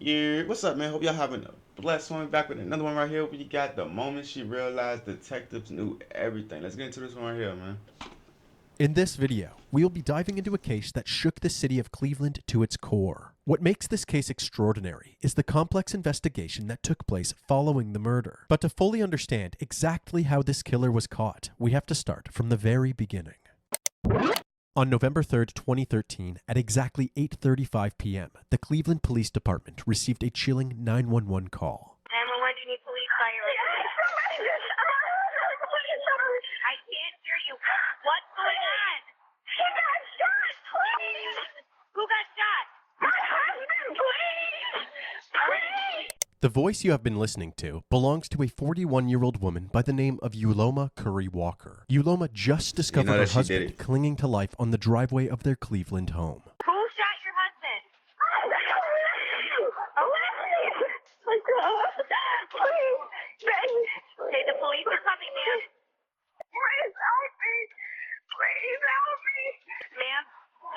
Yeah, what's up, man? Hope y'all having a blessed one. Back with another one right here. We got the moment she realized detectives knew everything. Let's get into this one right here, man. In this video, we'll be diving into a case that shook the city of Cleveland to its core. What makes this case extraordinary is the complex investigation that took place following the murder. But to fully understand exactly how this killer was caught, we have to start from the very beginning. On November 3rd, 2013, at exactly 8:35 p.m., the Cleveland Police Department received a chilling 911 call. 911, do you need police fire? I can't hear you. What's going on? He got shot, please! Who got shot? My husband, please! Please! The voice you have been listening to belongs to a 41-year-old woman by the name of Yuloma Curry Walker. Yuloma just discovered her husband clinging to life on the driveway of their Cleveland home. Who shot your husband? Oh, my God. Please, okay, the police are coming, ma'am. Please help me. Please help me. Ma'am,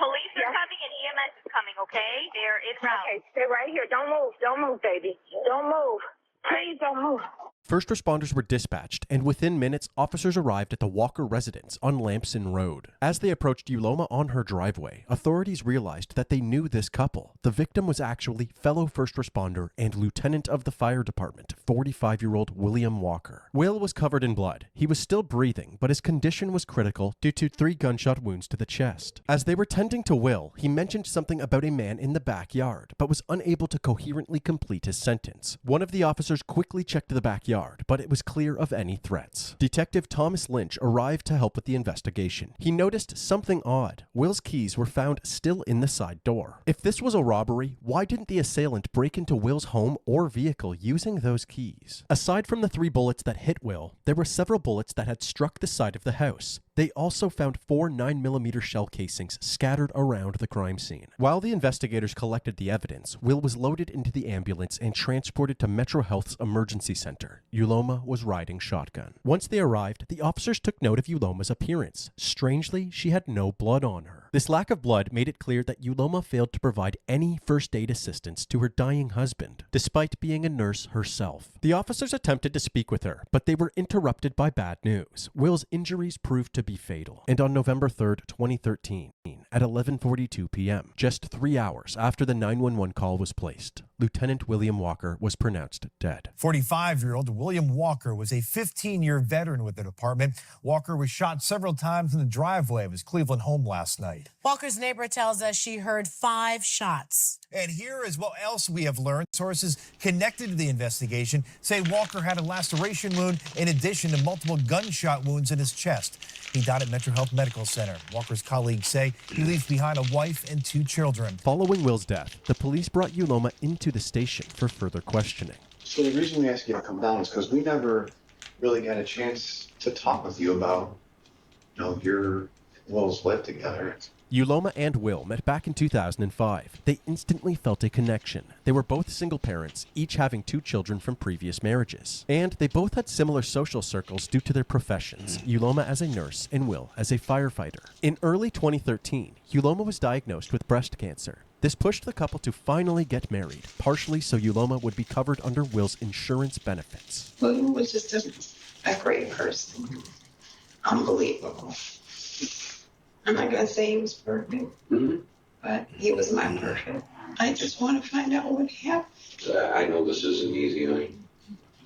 police are coming and EMS is coming, okay? They're in route. Okay, stay right here. Don't move. Don't move, baby. Don't move. Please don't move. First responders were dispatched, and within minutes, officers arrived at the Walker residence on Lampson Road. As they approached Yuloma on her driveway, authorities realized that they knew this couple. The victim was actually fellow first responder and lieutenant of the fire department, 45-year-old William Walker. Will was covered in blood. He was still breathing, but his condition was critical due to 3 gunshot wounds to the chest. As they were tending to Will, he mentioned something about a man in the backyard, but was unable to coherently complete his sentence. One of the officers quickly checked the backyard, but it was clear of any threats. Detective Thomas Lynch arrived to help with the investigation. He noticed something odd. Will's keys were found still in the side door. If this was a robbery, why didn't the assailant break into Will's home or vehicle using those keys? Aside from the 3 bullets that hit Will, there were several bullets that had struck the side of the house. They also found 4 9mm shell casings scattered around the crime scene. While the investigators collected the evidence, Will was loaded into the ambulance and transported to Metro Health's emergency center. Yuloma was riding shotgun. Once they arrived, the officers took note of Yuloma's appearance. Strangely, she had no blood on her. This lack of blood made it clear that Yuloma failed to provide any first aid assistance to her dying husband, despite being a nurse herself. The officers attempted to speak with her, but they were interrupted by bad news. Will's injuries proved to be fatal, and on November 3rd, 2013, at 11:42 p.m., just 3 hours after the 911 call was placed, Lieutenant William Walker was pronounced dead. 45-year-old William Walker was a 15-year veteran with the department. Walker was shot several times in the driveway of his Cleveland home last night. Walker's neighbor tells us she heard 5 shots. And here is what else we have learned. Sources connected to the investigation say Walker had a laceration wound in addition to multiple gunshot wounds in his chest. He died at Metro Health Medical Center. Walker's colleagues say he leaves behind a wife and 2 children. Following Will's death, the police brought Yuloma into the station for further questioning. So the reason we asked you to come down is because we never really got a chance to talk with you about, your Will's life together. Yuloma and Will met back in 2005. They instantly felt a connection. They were both single parents, each having 2 children from previous marriages. And they both had similar social circles due to their professions, Yuloma as a nurse and Will as a firefighter. In early 2013, Yuloma was diagnosed with breast cancer. This pushed the couple to finally get married, partially so Yuloma would be covered under Will's insurance benefits. William was just a great person. Unbelievable. I'm not going to say he was perfect, but he was my perfect. I just want to find out what happened. I know this isn't easy.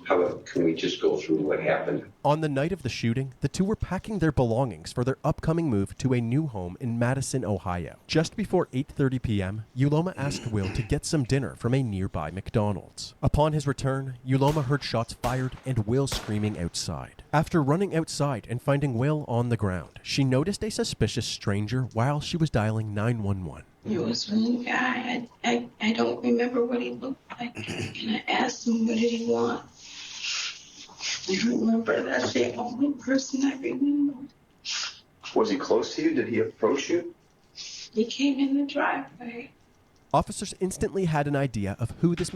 How about, can we just go through what happened? On the night of the shooting, the two were packing their belongings for their upcoming move to a new home in Madison, Ohio. Just before 8:30 p.m., Yuloma asked Will to get some dinner from a nearby McDonald's. Upon his return, Yuloma heard shots fired and Will screaming outside. After running outside and finding Will on the ground, she noticed a suspicious stranger while she was dialing 911. It was one guy. I don't remember what he looked like. And I asked him, what did he want? I remember. That's the only person I remember. Was he close to you? Did he approach you? He came in the driveway. Officers instantly had an idea of who this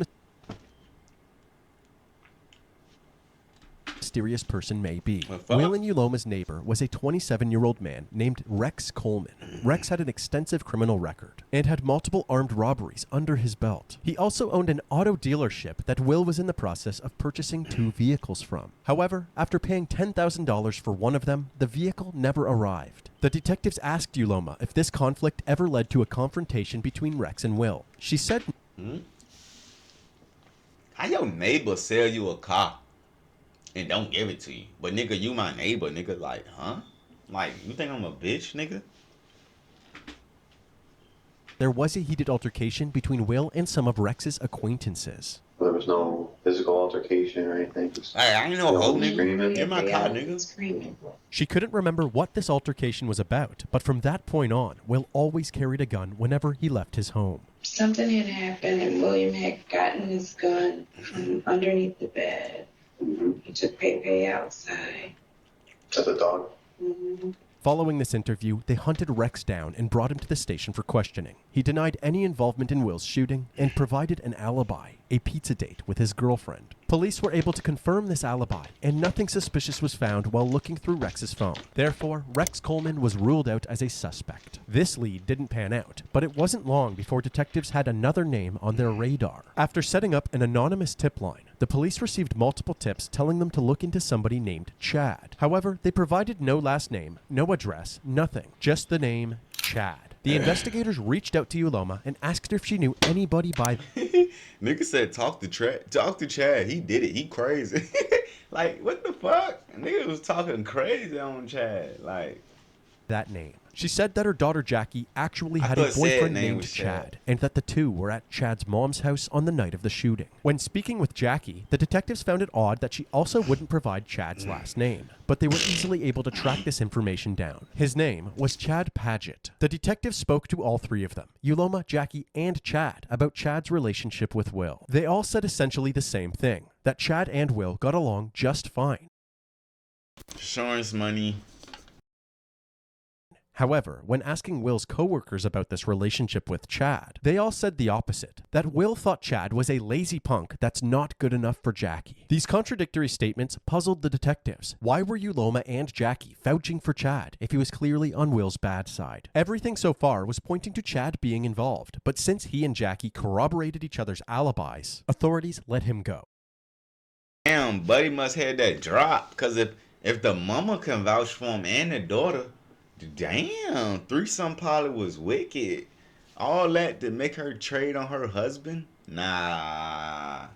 mysterious person may be. The fuck? Will and Uloma's neighbor was a 27-year-old man named Rex Coleman. Rex had an extensive criminal record and had multiple armed robberies under his belt. He also owned an auto dealership that Will was in the process of purchasing 2 vehicles from. However, after paying $10,000 for one of them, the vehicle never arrived. The detectives asked Uloma if this conflict ever led to a confrontation between Rex and Will. She said, How your neighbor sell you a car and don't give it to you? But nigga, you my neighbor, nigga. Like, huh? Like, you think I'm a bitch, nigga? there was a heated altercation between Will and some of Rex's acquaintances. There was no physical altercation or anything. Just Hey, I ain't no hoe, nigga. screaming. Get my car, nigga. Screaming. She couldn't remember what this altercation was about, but from that point on, Will always carried a gun whenever he left his home. Something had happened, and William had gotten his gun from underneath the bed. He took Pepe outside. To the dog. Following this interview, they hunted Rex down and brought him to the station for questioning. He denied any involvement in Will's shooting and provided an alibi, a pizza date with his girlfriend. Police were able to confirm this alibi, and nothing suspicious was found while looking through Rex's phone. Therefore, Rex Coleman was ruled out as a suspect. This lead didn't pan out, but it wasn't long before detectives had another name on their radar. After setting up an anonymous tip line, the police received multiple tips telling them to look into somebody named Chad. However, they provided no last name, no address, nothing, just the name Chad. The investigators reached out to Uloma and asked her if she knew anybody by Nigga said talk to Chad. He did it. He crazy. Like, what the fuck? Nigga was talking crazy on Chad. Like, that name. She said that her daughter Jackie actually I had a thought said boyfriend name named was Chad, and that the two were at Chad's mom's house on the night of the shooting. When speaking with Jackie, the detectives found it odd that she also wouldn't provide Chad's last name, but they were easily able to track this information down. His name was Chad Paget. The detectives spoke to all 3 of them, Uloma, Jackie, and Chad, about Chad's relationship with Will. They all said essentially the same thing, that Chad and Will got along just fine. insurance money. However, when asking Will's coworkers about this relationship with Chad, they all said the opposite, that Will thought Chad was a lazy punk that's not good enough for Jackie. These contradictory statements puzzled the detectives. Why were Uloma and Jackie vouching for Chad if he was clearly on Will's bad side? Everything so far was pointing to Chad being involved, but since he and Jackie corroborated each other's alibis, authorities let him go. Damn, buddy must have that drop. Cause if the mama can vouch for him and the daughter, damn, threesome probably was wicked. All that to make her trade on her husband? Nah.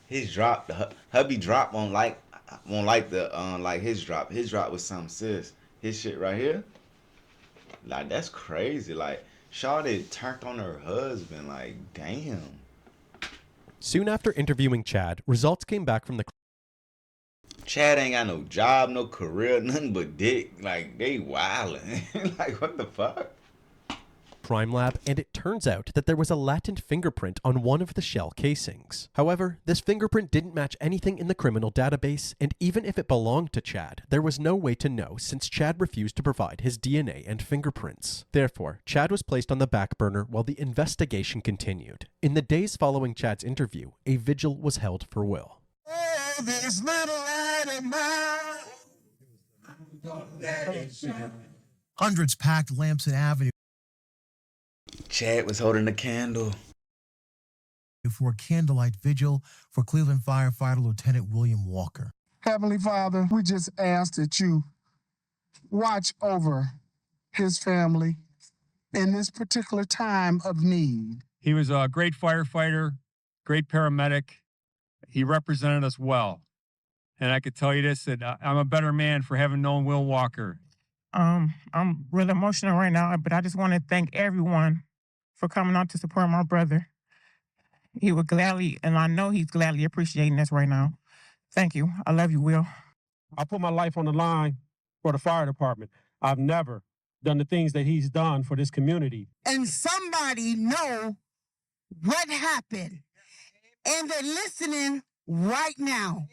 His drop, the hubby drop won't like the like his drop. His drop was something sis. His shit right here, like that's crazy. Like Shawty turned on her husband. Like damn. Soon after interviewing Chad, results came back from the Chad ain't got no job, no career, nothing but dick. Like, they wildin'. Like, what the fuck? crime lab, and it turns out that there was a latent fingerprint on one of the shell casings. However, this fingerprint didn't match anything in the criminal database, and even if it belonged to Chad, there was no way to know since Chad refused to provide his DNA and fingerprints. Therefore, Chad was placed on the back burner while the investigation continued. In the days following Chad's interview, a vigil was held for Will. Oh, this little light of mine. Hundreds packed Lamson Avenue Chad was holding the candle for a candlelight vigil for Cleveland firefighter Lieutenant William Walker. Heavenly Father, we just ask that you watch over his family in this particular time of need. He was a great firefighter, great paramedic. He represented us well. And I could tell you this, that I'm a better man for having known Will Walker. I'm really emotional right now, but I just want to thank everyone for coming out to support my brother. He would gladly, and I know he's gladly appreciating this right now. Thank you. I love you, Will. I put my life on the line for the fire department. I've never done the things that he's done for this community. And somebody know what happened. And they're listening right now.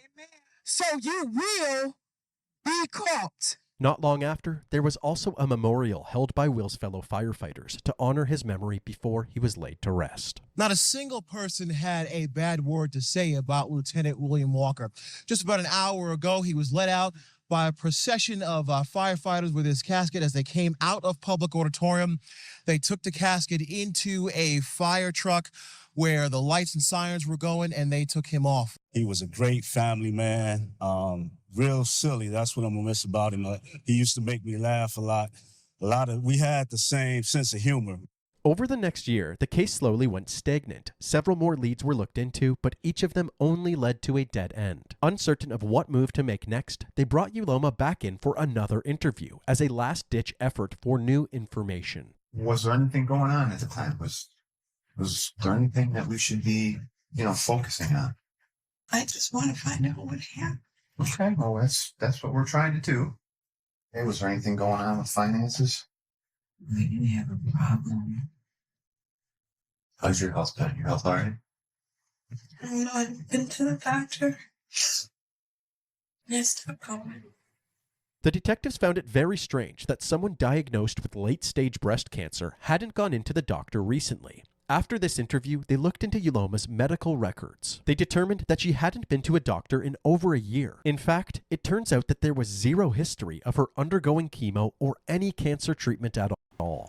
So you will be caught. Not long after, there was also a memorial held by Will's fellow firefighters to honor his memory before he was laid to rest. Not a single person had a bad word to say about Lieutenant William Walker. Just about an hour ago, he was let out by a procession of firefighters with his casket as they came out of public auditorium. They took the casket into a fire truck where the lights and sirens were going, and they took him off. He was a great family man, real silly. That's what I'm gonna miss about him. He used to make me laugh a lot. We had the same sense of humor. Over the next year, the case slowly went stagnant. Several more leads were looked into, but each of them only led to a dead end. Uncertain of what move to make next, they brought Uloma back in for another interview as a last-ditch effort for new information. Was there anything going on at the time? Was there anything that we should be, focusing on? I just want to find out what happened. Okay, well, that's what we're trying to do. Hey, was there anything going on with finances? We didn't have a problem. How's your health been? Your health all right? I've been to the doctor. Yes, no problem. The detectives found it very strange that someone diagnosed with late-stage breast cancer hadn't gone into the doctor recently. After this interview, they looked into Uloma's medical records. They determined that she hadn't been to a doctor in over a year. In fact, it turns out that there was zero history of her undergoing chemo or any cancer treatment at all.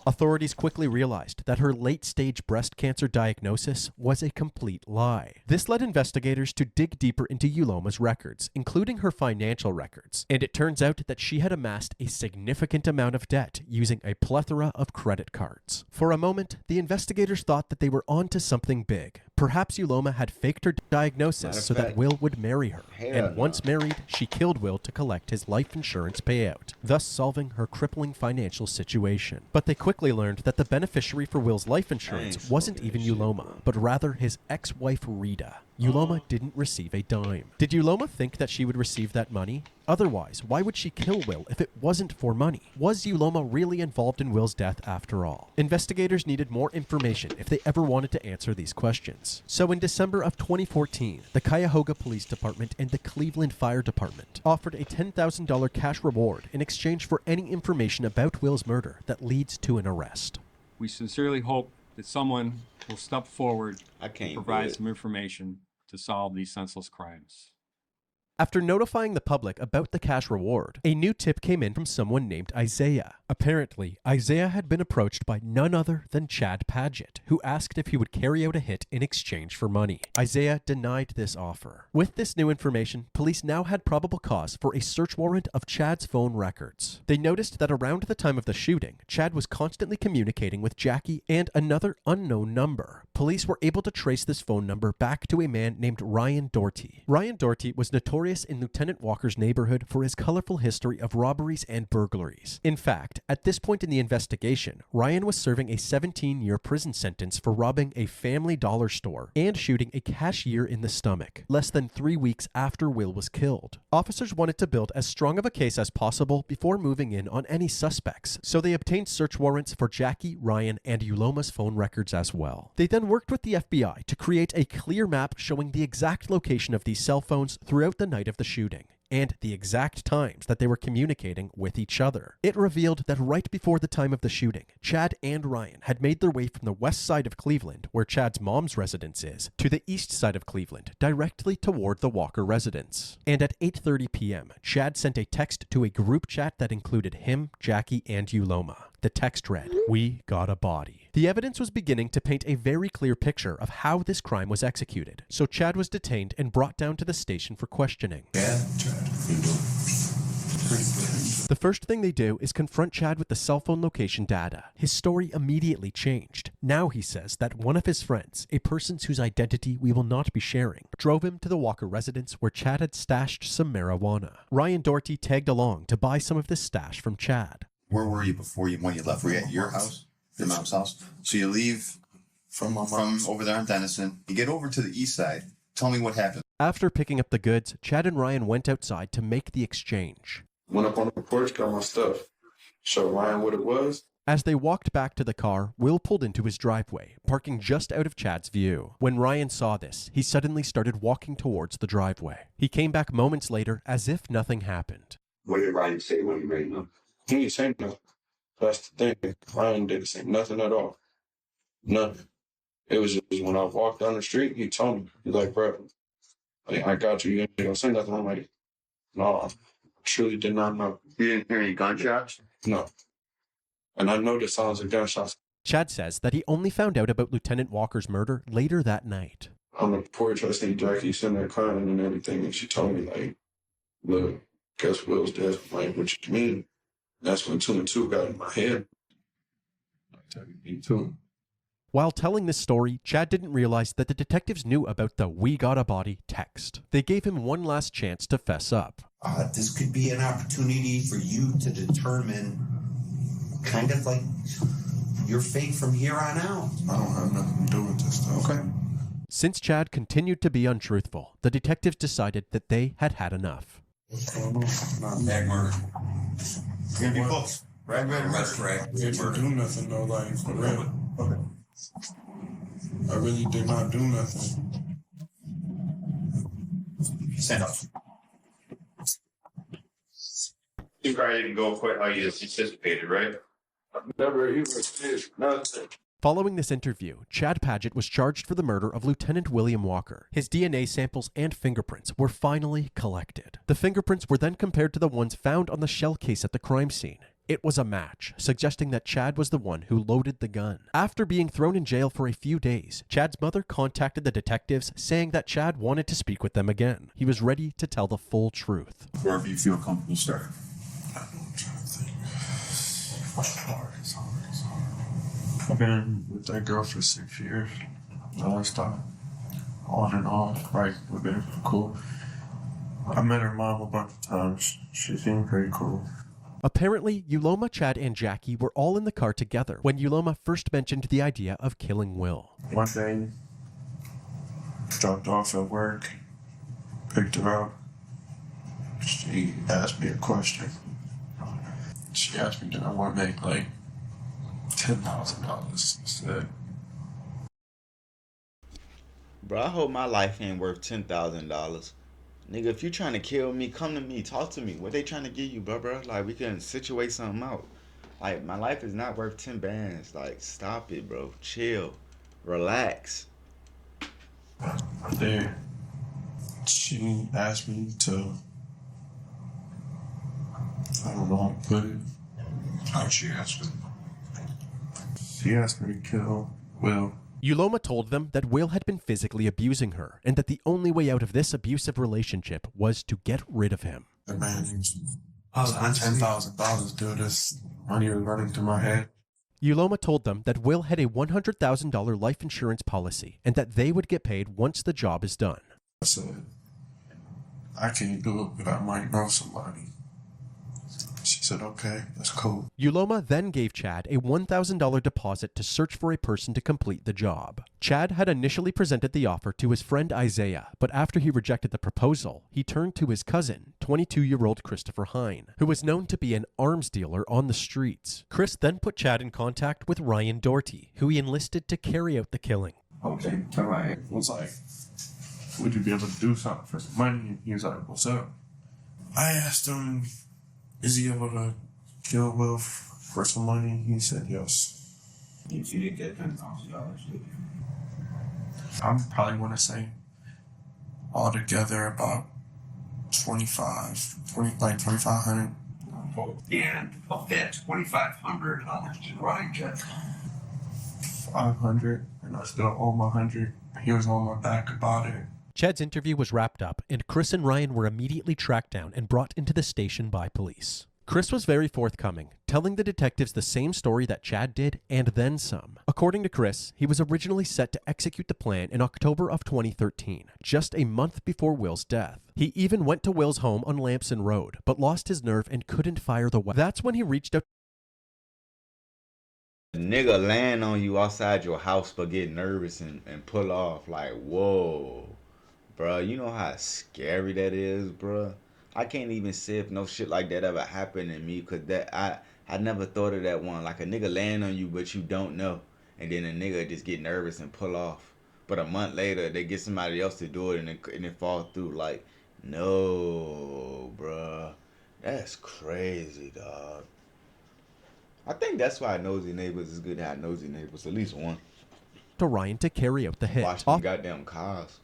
Authorities quickly realized that her late-stage breast cancer diagnosis was a complete lie. This led investigators to dig deeper into Uloma's records, including her financial records, and it turns out that she had amassed a significant amount of debt using a plethora of credit cards. For a moment, the investigators thought that they were onto something big. Perhaps Uloma had faked her diagnosis so that Will would marry her, and once married, she killed Will to collect his life insurance payout, thus solving her crippling financial situation. But they quickly learned that the beneficiary for Will's life insurance wasn't even Uloma, but rather his ex-wife Rita. Uloma didn't receive a dime. Did Uloma think that she would receive that money? Otherwise, why would she kill Will if it wasn't for money? Was Uloma really involved in Will's death after all? Investigators needed more information if they ever wanted to answer these questions. So in December of 2014, the Cuyahoga Police Department and the Cleveland Fire Department offered a $10,000 cash reward in exchange for any information about Will's murder that leads to an arrest. We sincerely hope that someone will step forward and provide some information to solve these senseless crimes. After notifying the public about the cash reward, a new tip came in from someone named Isaiah. Apparently, Isaiah had been approached by none other than Chad Paget, who asked if he would carry out a hit in exchange for money. Isaiah denied this offer. With this new information, police now had probable cause for a search warrant of Chad's phone records. They noticed that around the time of the shooting, Chad was constantly communicating with Jackie and another unknown number. Police were able to trace this phone number back to a man named Ryan Doherty. Ryan Doherty was notorious in Lieutenant Walker's neighborhood for his colorful history of robberies and burglaries. In fact, at this point in the investigation, Ryan was serving a 17-year prison sentence for robbing a Family Dollar store and shooting a cashier in the stomach, less than 3 weeks after Will was killed. Officers wanted to build as strong of a case as possible before moving in on any suspects, so they obtained search warrants for Jackie, Ryan, and Uloma's phone records as well. They then worked with the FBI to create a clear map showing the exact location of these cell phones throughout the night of the shooting, and the exact times that they were communicating with each other. It revealed that right before the time of the shooting, Chad and Ryan had made their way from the west side of Cleveland, where Chad's mom's residence is, to the east side of Cleveland, directly toward the Walker residence. And at 8:30 p.m., Chad sent a text to a group chat that included him, Jackie, and Uloma. The text read, "We got a body." The evidence was beginning to paint a very clear picture of how this crime was executed, so Chad was detained and brought down to the station for questioning. The first thing they do is confront Chad with the cell phone location data. His story immediately changed. Now he says that one of his friends, a person whose identity we will not be sharing, drove him to the Walker residence where Chad had stashed some marijuana. Ryan Doherty tagged along to buy some of this stash from Chad. Where were you when you left? Were you at your house? Your mom's house? So you leave from over there on Denison. You get over to the east side. Tell me what happened. After picking up the goods, Chad and Ryan went outside to make the exchange. Went up on the porch, got my stuff. Showed Ryan what it was. As they walked back to the car, Will pulled into his driveway, parking just out of Chad's view. When Ryan saw this, he suddenly started walking towards the driveway. He came back moments later as if nothing happened. What did Ryan say when he ran up? He didn't say nothing. That's the thing. Ryan didn't say nothing at all. Nothing. It was just when I walked down the street, he told me, he's like, bro, like, I got you. You ain't gonna say nothing. I'm like, no, I truly did not know. You didn't hear any gunshots? No. And I know the sounds of gunshots. Chad says that he only found out about Lieutenant Walker's murder later that night. On the porch, I see Jackie sitting there crying and everything, and she told me, like, look, guess Will's dead. I'm like, what you mean? That's when 2 and 2 got in my head. I tell you, me too. While telling this story, Chad didn't realize that the detectives knew about the "We Got a Body" text. They gave him one last chance to fess up. This could be an opportunity for you to determine kind of like your fate from here on out. I don't have nothing to do with this stuff. Okay. Since Chad continued to be untruthful, the detectives decided that they had had enough. Bag murder. It's gonna be close. Right, correct. You didn't do nothing though, like, for real. Okay. I really did not do nothing. Stand up. You probably didn't go quite how you anticipated, right? I've never even did nothing. Following this interview, Chad Padgett was charged for the murder of Lieutenant William Walker. His DNA samples and fingerprints were finally collected. The fingerprints were then compared to the ones found on the shell case at the crime scene. It was a match, suggesting that Chad was the one who loaded the gun. After being thrown in jail for a few days, Chad's mother contacted the detectives, saying that Chad wanted to speak with them again. He was ready to tell the full truth. Wherever you feel comfortable starting. I'm trying to think. It's hard. I've been with that girl for 6 years. Non-stop. On and off. Right, we've been cool. I met her mom a bunch of times. She seemed pretty cool. Apparently, Uloma, Chad, and Jackie were all in the car together when Uloma first mentioned the idea of killing Will. One day, dropped off at work, picked her up. She asked me a question. She asked me, did I want to make like $10,000 instead? Bro, I hope my life ain't worth $10,000. Nigga, if you trying to kill me, come to me, talk to me. What they trying to give you, bro? Like, we can situate something out. Like, my life is not worth 10 bands. Like, stop it, bro. Chill. Relax. There, she asked me to, I don't know how to put it. How'd she ask me? She asked me to kill Will. Uloma told them that Will had been physically abusing her, and that the only way out of this abusive relationship was to get rid of him. The man, I was on $10,000, dude. This money was running through my head. Uloma told them that Will had a $100,000 life insurance policy, and that they would get paid once the job is done. I said, I can't do it, but I might know somebody. She said, okay, that's cool. Uloma then gave Chad a $1,000 deposit to search for a person to complete the job. Chad had initially presented the offer to his friend Isaiah, but after he rejected the proposal, he turned to his cousin, 22-year-old Christopher Hine, who was known to be an arms dealer on the streets. Chris then put Chad in contact with Ryan Doherty, who he enlisted to carry out the killing. Okay, so I was like, would you be able to do something for some money? And he was like, what's up? I asked him, is he able to kill Will for some money? He said yes. You didn't get $10,000, did you? I'm probably want to say altogether about 2,500. And of that $2,500 to Ryan Jet. 500, and I still owe him 100. He was on my back about it. Chad's interview was wrapped up, and Chris and Ryan were immediately tracked down and brought into the station by police. Chris was very forthcoming, telling the detectives the same story that Chad did, and then some. According to Chris, he was originally set to execute the plan in October of 2013, just a month before Will's death. He even went to Will's home on Lampson Road, but lost his nerve and couldn't fire the weapon. That's when he reached out. Nigga land on you outside your house but get nervous and pull off. Like, whoa. Bruh, you know how scary that is, bruh? I can't even say if no shit like that ever happened to me, cause that I never thought of that one. Like a nigga land on you but you don't know, and then a nigga just get nervous and pull off. But a month later they get somebody else to do it and it fall through. Like, no, bruh. That's crazy, dog. I think that's why Nosy Neighbors is good to have Nosy Neighbors, at least one. To Ryan to carry out the hit, Watch them goddamn cars.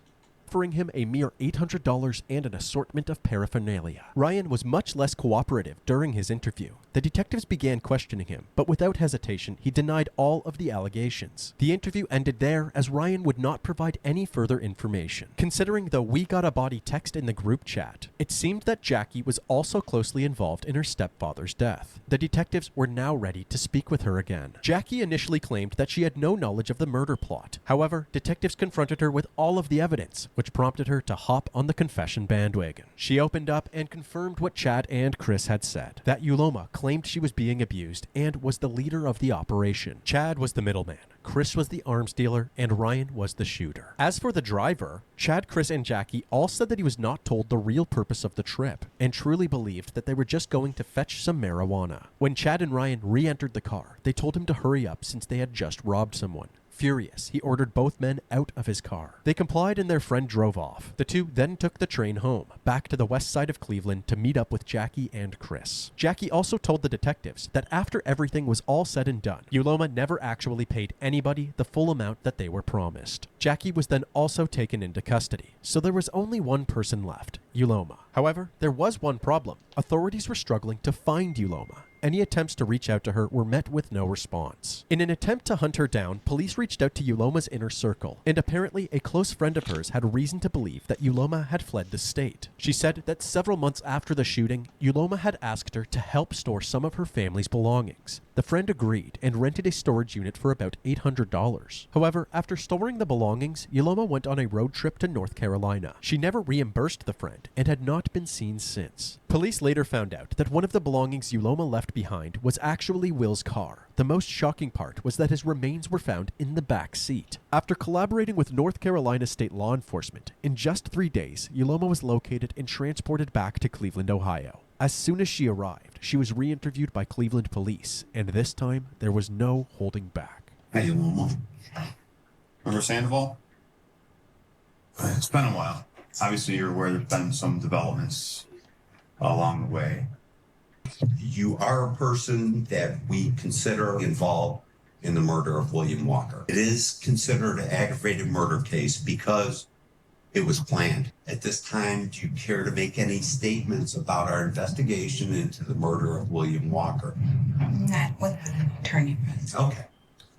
offering him a mere $800 and an assortment of paraphernalia. Ryan was much less cooperative during his interview. The detectives began questioning him, but without hesitation, he denied all of the allegations. The interview ended there as Ryan would not provide any further information. Considering the "we got a body" text in the group chat, it seemed that Jackie was also closely involved in her stepfather's death. The detectives were now ready to speak with her again. Jackie initially claimed that she had no knowledge of the murder plot. However, detectives confronted her with all of the evidence, which prompted her to hop on the confession bandwagon. She opened up and confirmed what Chad and Chris had said, that Yuloma claimed she was being abused and was the leader of the operation. Chad was the middleman, Chris was the arms dealer, and Ryan was the shooter. As for the driver, Chad, Chris, and Jackie all said that he was not told the real purpose of the trip and truly believed that they were just going to fetch some marijuana. When Chad and Ryan re-entered the car, they told him to hurry up since they had just robbed someone. Furious, he ordered both men out of his car. They complied and their friend drove off. The two then took the train home, back to the west side of Cleveland to meet up with Jackie and Chris. Jackie also told the detectives that after everything was all said and done, Yuloma never actually paid anybody the full amount that they were promised. Jackie was then also taken into custody, so there was only one person left, Yuloma. However, there was one problem. Authorities were struggling to find Yuloma. Any attempts to reach out to her were met with no response. In an attempt to hunt her down, police reached out to Yuloma's inner circle, and apparently a close friend of hers had reason to believe that Yuloma had fled the state. She said that several months after the shooting, Yuloma had asked her to help store some of her family's belongings. The friend agreed and rented a storage unit for about $800. However, after storing the belongings, Yuloma went on a road trip to North Carolina. She never reimbursed the friend and had not been seen since. Police later found out that one of the belongings Yuloma left behind was actually Will's car. The most shocking part was that his remains were found in the back seat. After collaborating with North Carolina state law enforcement, in just 3 days, Yuloma was located and transported back to Cleveland, Ohio. As soon as she arrived, she was re-interviewed by Cleveland police, and this time there was no holding back. Hey, Yuloma. Remember Sandoval? It's been a while. Obviously, you're aware there's been some developments along the way. You are a person that we consider involved in the murder of William Walker. It is considered an aggravated murder case because it was planned. At this time, do you care to make any statements about our investigation into the murder of William Walker? Not with an attorney. Okay.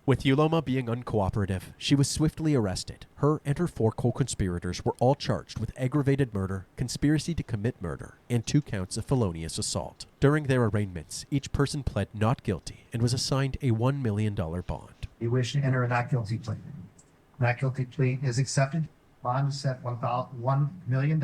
With Yuloma being uncooperative, she was swiftly arrested. Her and her 4 co-conspirators were all charged with aggravated murder, conspiracy to commit murder, and 2 counts of felonious assault. During their arraignments, each person pled not guilty and was assigned a $1 million bond. You wish to enter a not guilty plea. Not guilty plea is accepted. Bond is set $1 million.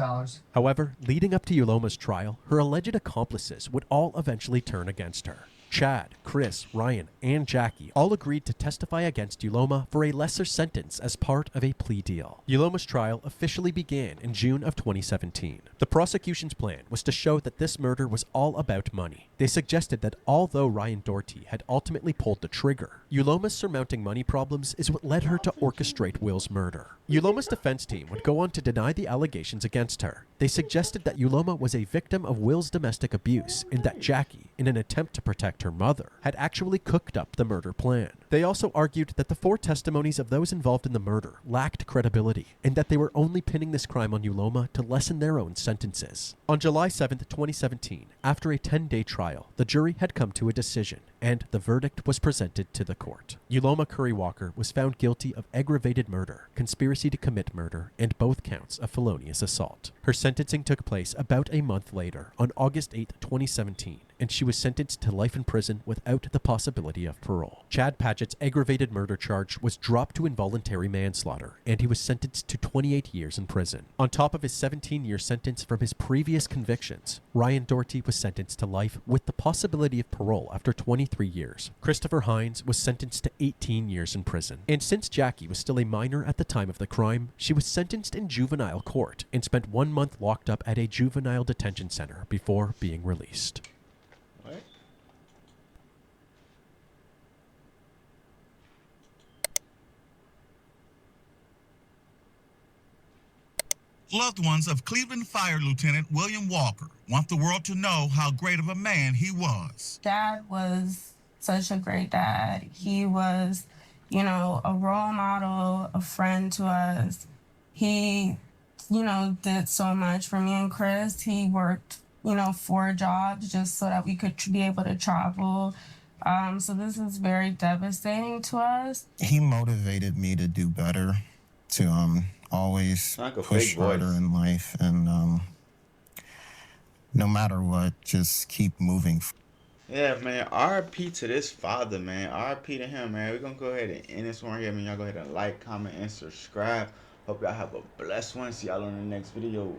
However, leading up to Yuloma's trial, her alleged accomplices would all eventually turn against her. Chad, Chris, Ryan, and Jackie all agreed to testify against Yuloma for a lesser sentence as part of a plea deal. Yuloma's trial officially began in June of 2017. The prosecution's plan was to show that this murder was all about money. They suggested that although Ryan Doherty had ultimately pulled the trigger, Yuloma's surmounting money problems is what led her to orchestrate Will's murder. Yuloma's defense team would go on to deny the allegations against her. They suggested that Yuloma was a victim of Will's domestic abuse and that Jackie, in an attempt to protect her mother, had actually cooked up the murder plan. They also argued that the 4 testimonies of those involved in the murder lacked credibility and that they were only pinning this crime on Yuloma to lessen their own sentences. On July 7, 2017, after a 10-day trial, the jury had come to a decision and the verdict was presented to the court. Yuloma Curry Walker was found guilty of aggravated murder, conspiracy to commit murder, and both counts of felonious assault. Her sentencing took place about a month later, on August 8, 2017, and she was sentenced to life in prison without the possibility of parole. Chad Padgett's aggravated murder charge was dropped to involuntary manslaughter, and he was sentenced to 28 years in prison. On top of his 17-year sentence from his previous convictions, Ryan Doherty was sentenced to life with the possibility of parole after 23 years. Christopher Hines was sentenced to 18 years in prison. And since Jackie was still a minor at the time of the crime, she was sentenced in juvenile court and spent 1 month locked up at a juvenile detention center before being released. What? Loved ones of Cleveland Fire Lieutenant William Walker want the world to know how great of a man he was. Dad was such a great dad. He was, a role model, a friend to us. He, did so much for me and Chris. He worked, 4 jobs just so that we could be able to travel. So this is very devastating to us. He motivated me to do better, to always push harder in life, and no matter what, just keep moving. Yeah, man. RP to this father, man. RP to him, man. We're gonna go ahead and end this one here, man. Y'all go ahead and like, comment, and subscribe. Hope y'all have a blessed one. See y'all on the next video.